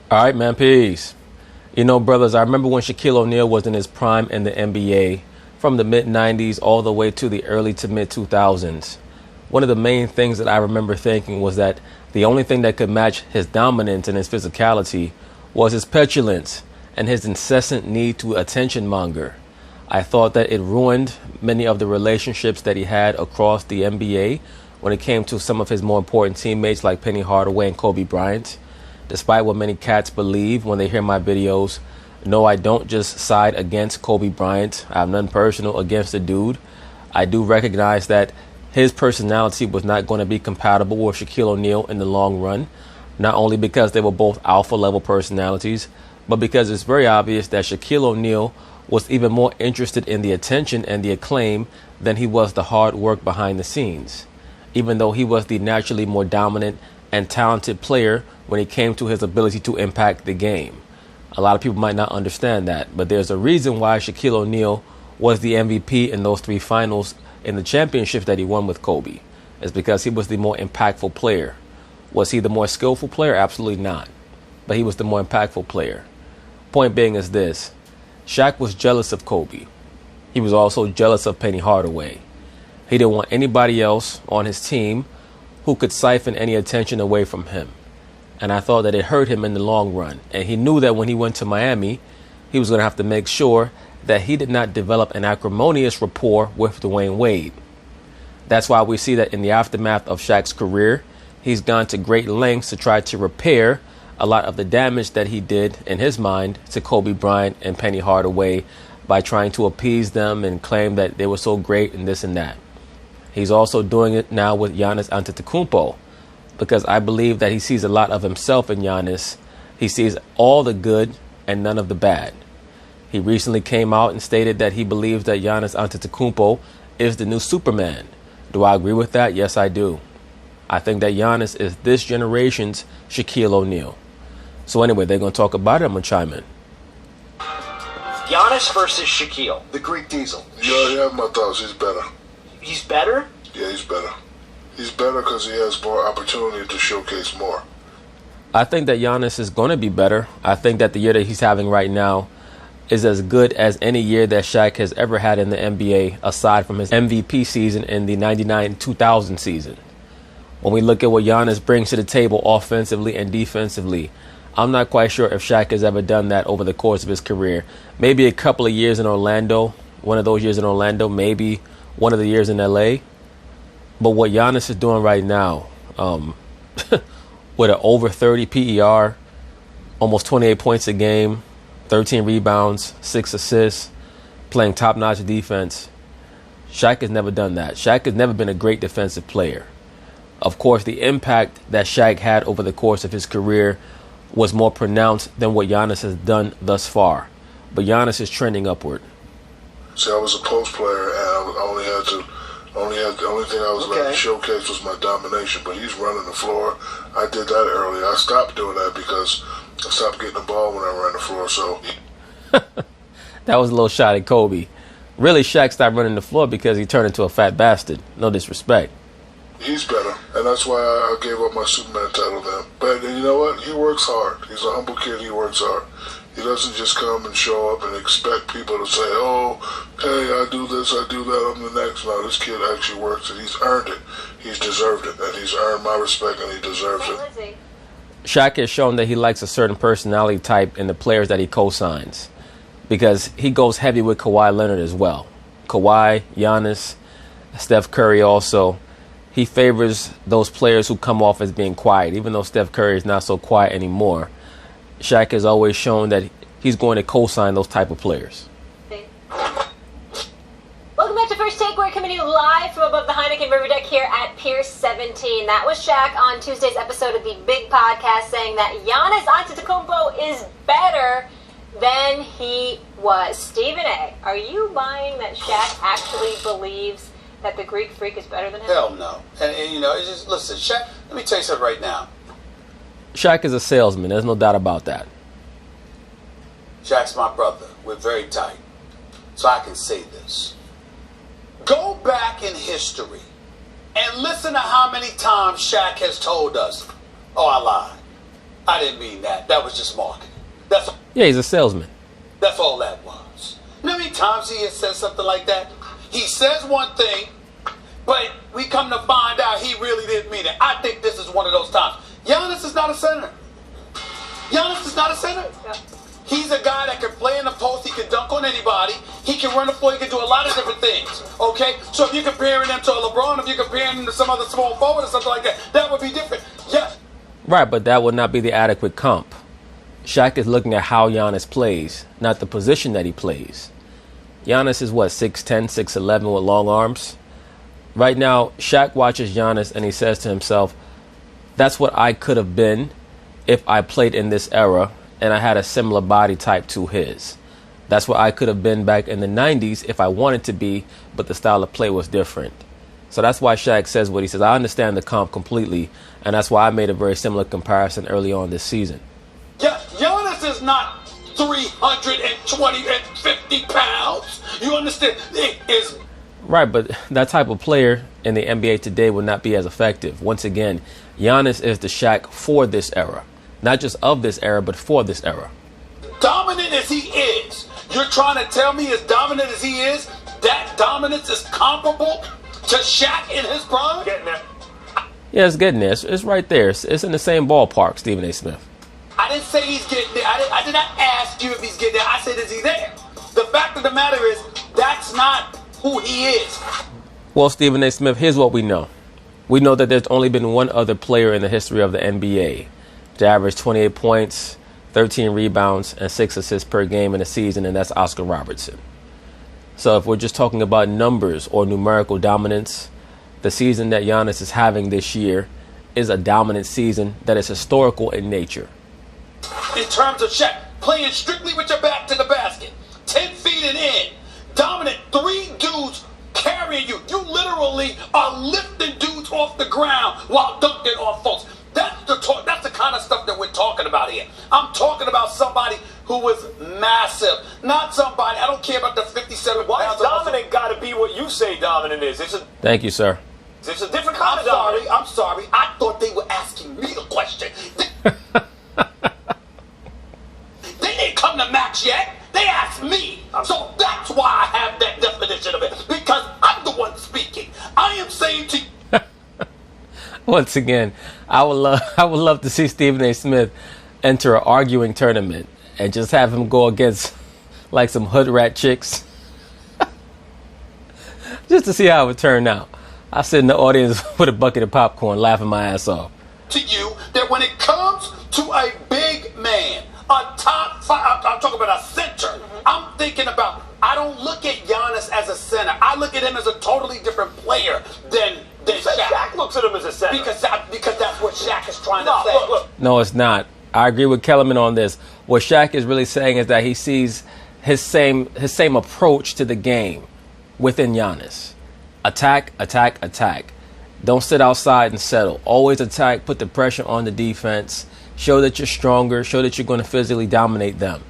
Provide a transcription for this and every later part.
All right, man, peace. You know, brothers, I remember when Shaquille O'Neal was in his prime in the NBA from the mid-90s all the way to the early to mid-2000s. One of the main things that I remember thinking was that the only thing that could match his dominance and his physicality was his petulance and his incessant need to attention monger. I thought that it ruined many of the relationships that he had across the NBA when it came to some of his more important teammates like Penny Hardaway and Kobe Bryant. Despite what many cats believe when they hear my videos, no, I don't just side against Kobe Bryant. I have nothing personal against the dude. I do recognize that his personality was not going to be compatible with Shaquille O'Neal in the long run, not only because they were both alpha level personalities, but because it's very obvious that Shaquille O'Neal was even more interested in the attention and the acclaim than he was the hard work behind the scenes, even though he was the naturally more dominant and talented player when it came to his ability to impact the game. A lot of people might not understand that, but there's a reason why Shaquille O'Neal was the MVP in those three finals in the championships that he won with Kobe. It's because he was the more impactful player. Was he the more skillful player? Absolutely not. But he was the more impactful player. Point being is this: Shaq was jealous of Kobe. He was also jealous of Penny Hardaway. He didn't want anybody else on his team who could siphon any attention away from him. And I thought that it hurt him in the long run. And he knew that when he went to Miami, he was going to have to make sure that he did not develop an acrimonious rapport with Dwayne Wade. That's why we see that in the aftermath of Shaq's career, he's gone to great lengths to try to repair a lot of the damage that he did in his mind to Kobe Bryant and Penny Hardaway by trying to appease them and claim that they were so great and this and that. He's also doing it now with Giannis Antetokounmpo, because I believe that he sees a lot of himself in Giannis. He sees all the good and none of the bad. He recently came out and stated that he believes that Giannis Antetokounmpo is the new Superman. Do I agree with that? Yes, I do. I think that Giannis is this generation's Shaquille O'Neal. So anyway, they're going to talk about it. I'm going to chime in. Giannis versus Shaquille. The Greek Diesel. Yeah, you have my thoughts. He's better. He's better? Yeah, he's better. He's better because he has more opportunity to showcase more. I think that Giannis is going to be better. I think that the year that he's having right now is as good as any year that Shaq has ever had in the NBA, aside from his MVP season in the 99-2000 season. When we look at what Giannis brings to the table offensively and defensively, I'm not quite sure if Shaq has ever done that over the course of his career. Maybe a couple of years in Orlando, one of those years in Orlando, maybe one of the years in LA. But what Giannis is doing right now, with an over 30 PER, almost 28 points a game, 13 rebounds, 6 assists, playing top-notch defense. Shaq has never done that. Shaq has never been a great defensive player. Of course, the impact that Shaq had over the course of his career was more pronounced than what Giannis has done thus far. But Giannis is trending upward. See, I was a post player, and the only thing I was allowed to showcase was my domination. But he's running the floor. I did that early. I stopped doing that because I stopped getting the ball when I ran the floor. So that was a little shot at Kobe. Really, Shaq stopped running the floor because he turned into a fat bastard. No disrespect. He's better, and that's why I gave up my Superman title to him. But you know what? He works hard. He's a humble kid. He works hard. He doesn't just come and show up and expect people to say, oh, hey, I do this, I do that, I'm the next. No, this kid actually works, and he's earned it. He's deserved it, and he's earned my respect, and he deserves it. Shaq has shown that he likes a certain personality type in the players that he co-signs, because he goes heavy with Kawhi Leonard as well. Kawhi, Giannis, Steph Curry also. He favors those players who come off as being quiet, even though Steph Curry is not so quiet anymore. Shaq has always shown that he's going to co-sign those type of players. Welcome back to First Take. We're coming to you live from above the Heineken River Deck here at Pier 17. That was Shaq on Tuesday's episode of the Big Podcast saying that Giannis Antetokounmpo is better than he was. Stephen A., are you buying that Shaq actually believes that the Greek Freak is better than him? Hell no. And you know, it's just, listen, Shaq, let me tell you something right now. Shaq is a salesman. There's no doubt about that. Shaq's my brother. We're very tight. So I can say this. Go back in history and listen to how many times Shaq has told us, oh, I lied. I didn't mean that. That was just marketing. That's Yeah, he's a salesman. all that was. You know how many times he has said something like that? He says one thing, but we come to find out he really didn't mean it. I think this is one of those times. Giannis is not a center. Giannis is not a center. Yeah. He's a guy that can play in the post. He can dunk on anybody. He can run the floor. He can do a lot of different things. Okay? So if you're comparing him to a LeBron, if you're comparing him to some other small forward or something like that, that would be different. Yeah. Right, but that would not be the adequate comp. Shaq is looking at how Giannis plays, not the position that he plays. Giannis is what, 6'10", 6'11", with long arms? Right now, Shaq watches Giannis and he says to himself, that's what I could have been if I played in this era and I had a similar body type to his. That's what I could have been back in the 90s if I wanted to be, but the style of play was different. So that's why Shaq says what he says. I understand the comp completely, and that's why I made a very similar comparison early on this season. Yeah, Giannis is not 320 and 50 pounds. You understand? It is. Right, but that type of player in the NBA today would not be as effective. Once again, Giannis is the Shaq for this era. Not just of this era, but for this era. Dominant as he is, you're trying to tell me as dominant as he is, that dominance is comparable to Shaq in his prime? Getting there. Yeah, it's getting there. It's right there. It's in the same ballpark, Stephen A. Smith. I didn't say he's getting there. I did not ask you if he's getting there. I said, is he there? The fact of the matter is, that's not who he is. Well, Stephen A. Smith, here's what we know. We know that there's only been one other player in the history of the NBA to average 28 points, 13 rebounds, and 6 assists per game in a season, and that's Oscar Robertson. So if we're just talking about numbers or numerical dominance, the season that Giannis is having this year is a dominant season that is historical in nature. In terms of Shaq, playing strictly with your back to the basket, 10 feet and in, dominant, 3 dudes carrying you. You literally are lifting dudes off the ground while dunking on folks. That's the kind of stuff that we're talking about here. I'm talking about somebody who was massive, not somebody. I don't care about the 57 Why pounds. is dominant got to be what you say dominant is? Thank you, sir. It's a different kind of dominant. I'm sorry. I thought they were asking me the question. They didn't come to Max yet. They asked me. So that's why I have that definition of it. Because I'm the one speaking. I am saying to you. Once again, I would love to see Stephen A. Smith enter an arguing tournament and just have him go against like some hood rat chicks. Just to see how it would turn out. I sit in the audience with a bucket of popcorn laughing my ass off. To you that when it comes to a big man, a top five, I'm talking about a center. I'm thinking about, I don't look at Giannis as a center. I look at him as a totally different player than Shaq. Shaq looks at him as a center. Because that's what Shaq is trying to say. Look. No, it's not. I agree with Kellerman on this. What Shaq is really saying is that he sees his same approach to the game within Giannis. Attack, attack, attack. Don't sit outside and settle. Always attack, put the pressure on the defense. Show that you're stronger. Show that you're going to physically dominate them.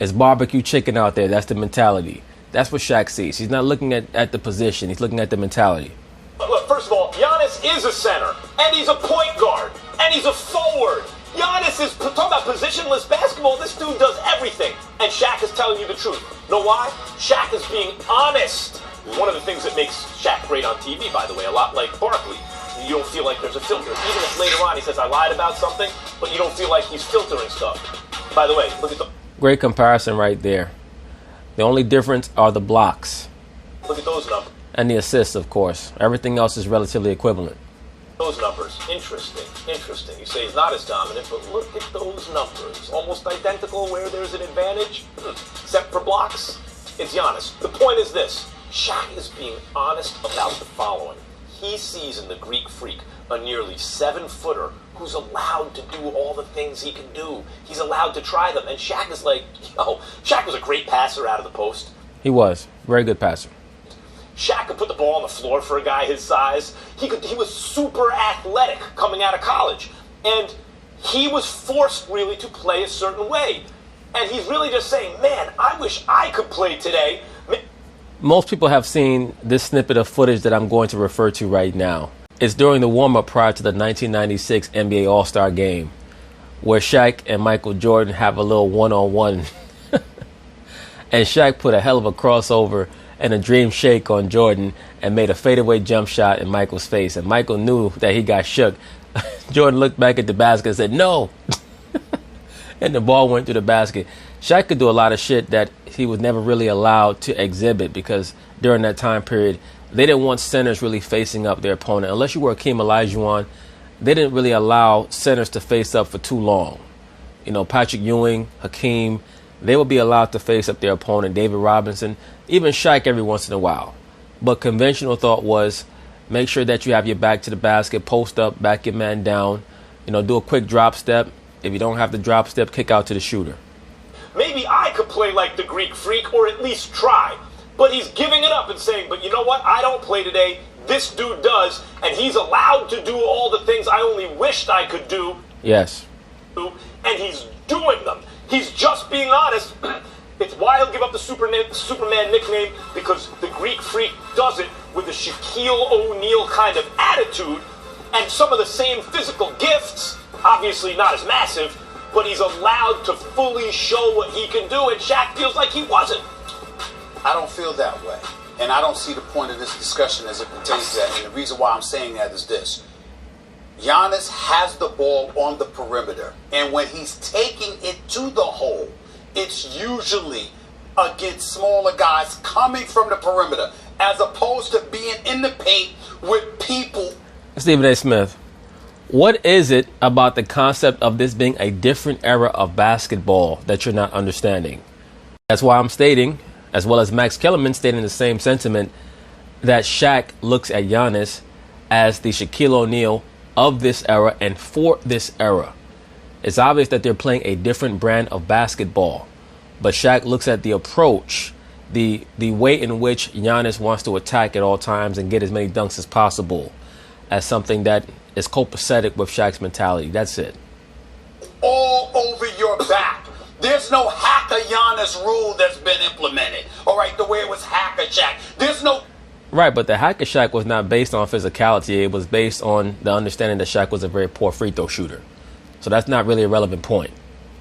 It's barbecue chicken out there. That's the mentality. That's what Shaq sees. He's not looking at the position. He's looking at the mentality. Look, first of all, Giannis is a center, and he's a point guard, and he's a forward. Giannis is talking about positionless basketball. This dude does everything, and Shaq is telling you the truth. Know why? Shaq is being honest. One of the things that makes Shaq great on TV, by the way, a lot like Barkley. You don't feel like there's a filter. Even if later on he says, I lied about something, but you don't feel like he's filtering stuff. By the way, look at Great comparison right there. The only difference are the blocks. Look at those numbers. And the assists, of course. Everything else is relatively equivalent. Those numbers. Interesting. You say he's not as dominant, but look at those numbers. Almost identical where there's an advantage. Except for blocks, it's Giannis. The point is this. Shaq is being honest about the following. He sees in the Greek Freak a nearly 7-footer who's allowed to do all the things he can do. He's allowed to try them. And Shaq is like, Shaq was a great passer out of the post. He was. Very good passer. Shaq could put the ball on the floor for a guy his size. He was super athletic coming out of college. And he was forced really to play a certain way. And he's really just saying, man, I wish I could play today. Most people have seen this snippet of footage that I'm going to refer to right now. It's during the warm-up prior to the 1996 NBA All-Star Game, where Shaq and Michael Jordan have a little one-on-one. And Shaq put a hell of a crossover and a dream shake on Jordan and made a fadeaway jump shot in Michael's face. And Michael knew that he got shook. Jordan looked back at the basket and said, "No." And the ball went through the basket. Shaq could do a lot of shit that he was never really allowed to exhibit, because during that time period, they didn't want centers really facing up their opponent. Unless you were Hakeem Olajuwon, they didn't really allow centers to face up for too long. You know, Patrick Ewing, Hakeem, they would be allowed to face up their opponent, David Robinson, even Shaq every once in a while. But conventional thought was, make sure that you have your back to the basket, post up, back your man down, you know, do a quick drop step. If you don't have the drop step, kick out to the shooter. Maybe I could play like the Greek Freak, or at least try. But he's giving it up and saying, but you know what? I don't play today. This dude does. And he's allowed to do all the things I only wished I could do. Yes. And he's doing them. He's just being honest. It's why he'll give up the Superman nickname, because the Greek Freak does it with a Shaquille O'Neal kind of attitude and some of the same physical gifts. Obviously not as massive, but he's allowed to fully show what he can do, and Shaq feels like he wasn't. I don't feel that way. And I don't see the point of this discussion as it pertains to that. And the reason why I'm saying that is this. Giannis has the ball on the perimeter. And when he's taking it to the hole, it's usually against smaller guys coming from the perimeter, as opposed to being in the paint with people. Stephen A. Smith, what is it about the concept of this being a different era of basketball that you're not understanding? That's why I'm stating, as well as Max Kellerman stating the same sentiment, that Shaq looks at Giannis as the Shaquille O'Neal of this era and for this era. It's obvious that they're playing a different brand of basketball, but Shaq looks at the approach, the way in which Giannis wants to attack at all times and get as many dunks as possible, as something that is copacetic with Shaq's mentality. That's it. All over your back. There's no hacker Giannis rule that's been implemented. All right, the way it was hacker Shaq. There's no... Right, but the hacker Shaq was not based on physicality. It was based on the understanding that Shaq was a very poor free throw shooter. So that's not really a relevant point.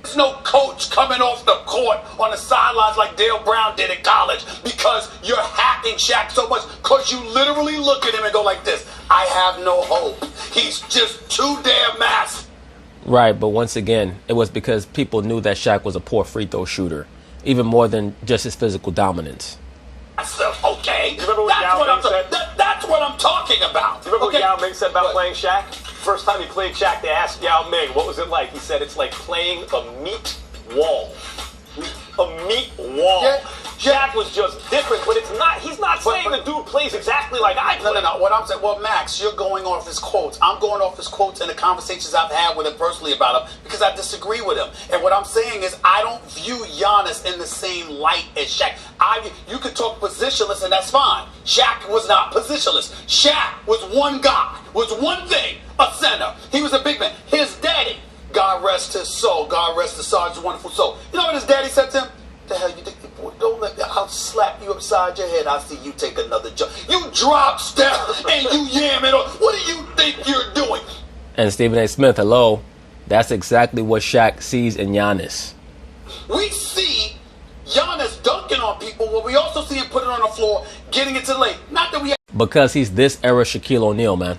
There's no coach coming off the court on the sidelines like Dale Brown did in college because you're hacking Shaq so much, because you literally look at him and go like this: I have no hope. He's just too damn massive. Right, but once again, it was because people knew that Shaq was a poor free throw shooter, even more than just his physical dominance. Okay, that's what I'm talking about. Do you remember what Yao Ming said about playing Shaq? First time he played Shaq, they asked Yao Ming, what was it like? He said, it's like playing a meat wall. A meat wall. Yeah. Shaq was just different, but it's not. He's not saying the dude plays exactly like I play. No. What I'm saying, well, Max, you're going off his quotes. I'm going off his quotes and the conversations I've had with him personally about him, because I disagree with him. And what I'm saying is, I don't view Giannis in the same light as Shaq. You could talk positionless, and that's fine. Shaq was not positionless. Shaq was one guy, was one thing, a center. He was a big man. His daddy, God rest his soul, God rest the Sergeant's wonderful soul. You know what his daddy said to him? The hell you think? Don't let me. I'll slap you upside your head. I'll see you take another jump. You drop step and you yam it on. What do you think you're doing? And Stephen A. Smith, hello. That's exactly what Shaq sees in Giannis. We see Giannis dunking on people, but we also see him put it on the floor, getting it to the lane. Not that we because he's this era Shaquille O'Neal, man.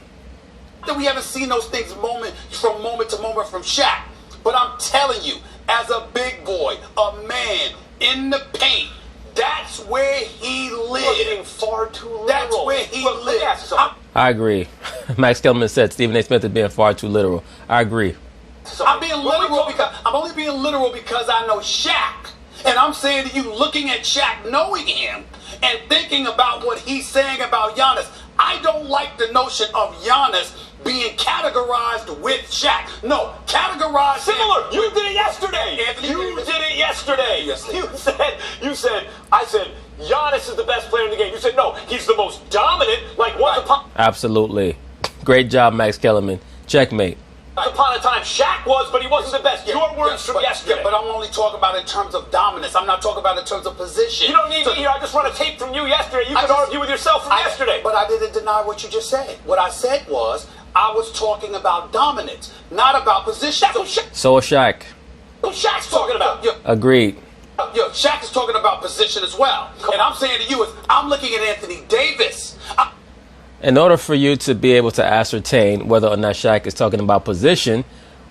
That we haven't seen those things moment to moment from Shaq. But I'm telling you, as a big boy, a man in the paint, that's where he lived. Far too literal. That's where he lived. I agree. Max Kellerman said Stephen A. Smith is being far too literal. I agree. I'm being literal because I'm only being literal because I know Shaq. And I'm saying to you, looking at Shaq, knowing him, and thinking about what he's saying about Giannis, I don't like the notion of Giannis being categorized with Shaq. No, categorized. Similar. You did it yesterday. Anthony, you did it yesterday. Yes, I said, Giannis is the best player in the game. You said, no, he's the most dominant, like once upon... Absolutely. Great job, Max Kellerman. Checkmate. Once upon a time, Shaq was, but he wasn't the best. Your words from yesterday. Yeah, but I'm only talking about in terms of dominance. I'm not talking about in terms of position. You don't need me here. I just run a tape from you yesterday. You could argue with yourself from yesterday. But I didn't deny what you just said. What I said was, I was talking about dominance, not about position. So is Shaq. Shaq's talking about. Agreed. Shaq is talking about position as well. And I'm saying to you, I'm looking at Anthony Davis. In order for you to be able to ascertain whether or not Shaq is talking about position,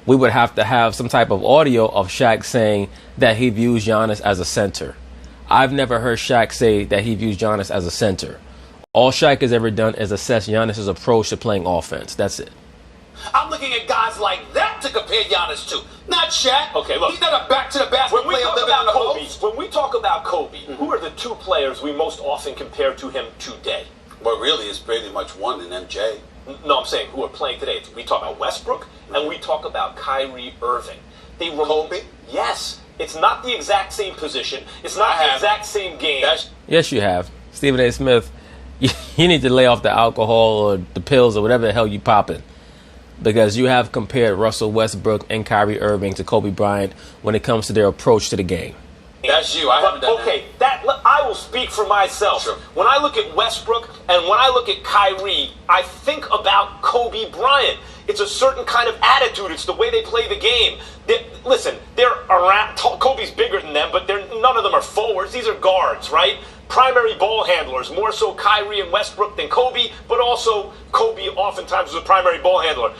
we would have to have some type of audio of Shaq saying that he views Giannis as a center. I've never heard Shaq say that he views Giannis as a center. All Shaq has ever done is assess Giannis' approach to playing offense. That's it. I'm looking at guys like that to compare Giannis to, not Shaq. Okay, look. He's not a back-to-the-basket player living in the post. When we talk about Kobe, who are the two players we most often compare to him today? Well, really, it's pretty much one in MJ. No, I'm saying who are playing today. We talk about Westbrook and we talk about Kyrie Irving. Kobe? Yes. It's not the exact same position. It's not the exact same game. Yes, you have. Stephen A. Smith, you need to lay off the alcohol or the pills or whatever the hell you popping. Because you have compared Russell Westbrook and Kyrie Irving to Kobe Bryant when it comes to their approach to the game. That's you. I haven't done that. I will speak for myself. Sure. When I look at Westbrook and when I look at Kyrie, I think about Kobe Bryant. It's a certain kind of attitude. It's the way they play the game. They're around. Kobe's bigger than them, but none of them are forwards. These are guards, right? Primary ball handlers, more so Kyrie and Westbrook than Kobe, but also Kobe oftentimes is a primary ball handler.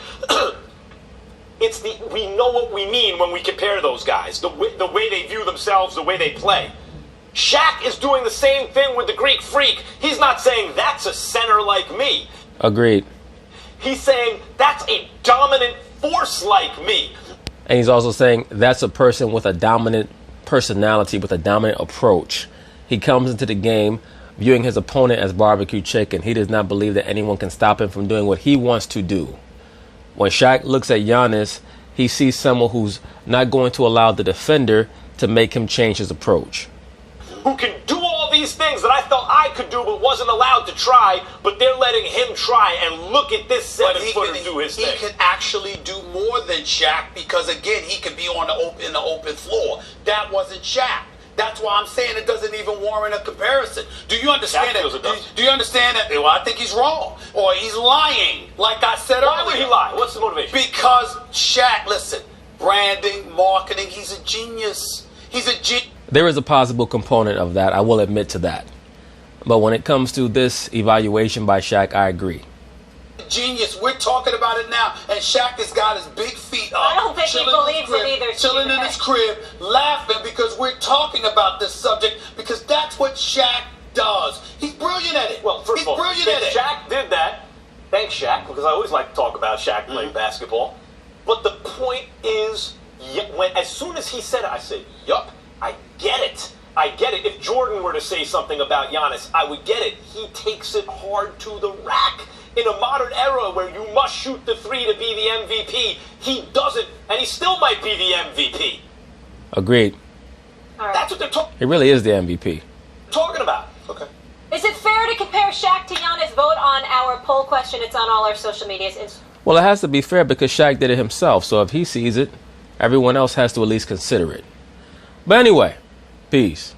We know what we mean when we compare those guys, the way they view themselves, the way they play. Shaq is doing the same thing with the Greek Freak. He's not saying that's a center like me. Agreed. He's saying that's a dominant force like me. And he's also saying that's a person with a dominant personality, with a dominant approach. He comes into the game viewing his opponent as barbecue chicken. He does not believe that anyone can stop him from doing what he wants to do. When Shaq looks at Giannis, he sees someone who's not going to allow the defender to make him change his approach. Who can do all these things that I thought I could do but wasn't allowed to try, but they're letting him try, and look at this 7-footer do his thing. He can actually do more than Shaq because, again, he can be on in the open floor. That wasn't Shaq. That's why I'm saying it doesn't even warrant a comparison. Do you understand that? Do you understand that? Well, I think he's wrong. Or he's lying, like I said earlier. Why would he lie? What's the motivation? Because Shaq, listen, branding, marketing, he's a genius. He's a genius. There is a possible component of that. I will admit to that. But when it comes to this evaluation by Shaq, I agree. Genius. We're talking about it now, and Shaq has got his big feet up. I don't think he believes it either. Chilling in his crib, laughing because we're talking about this subject because that's what Shaq does. He's brilliant at it. Well, first of all, if Shaq did that, thanks Shaq, because I always like to talk about Shaq playing basketball. But the point is, as soon as he said it, I said, yup, I get it. I get it. If Jordan were to say something about Giannis, I would get it. He takes it hard to the rack. In a modern era where you must shoot the three to be the MVP, he doesn't, and he still might be the MVP. Agreed. All right. That's what they're He really is the MVP. talking about. Okay. Is it fair to compare Shaq to Giannis? Vote on our poll question. It's on all our social medias. Well, it has to be fair because Shaq did it himself. So if he sees it, everyone else has to at least consider it. But anyway, peace.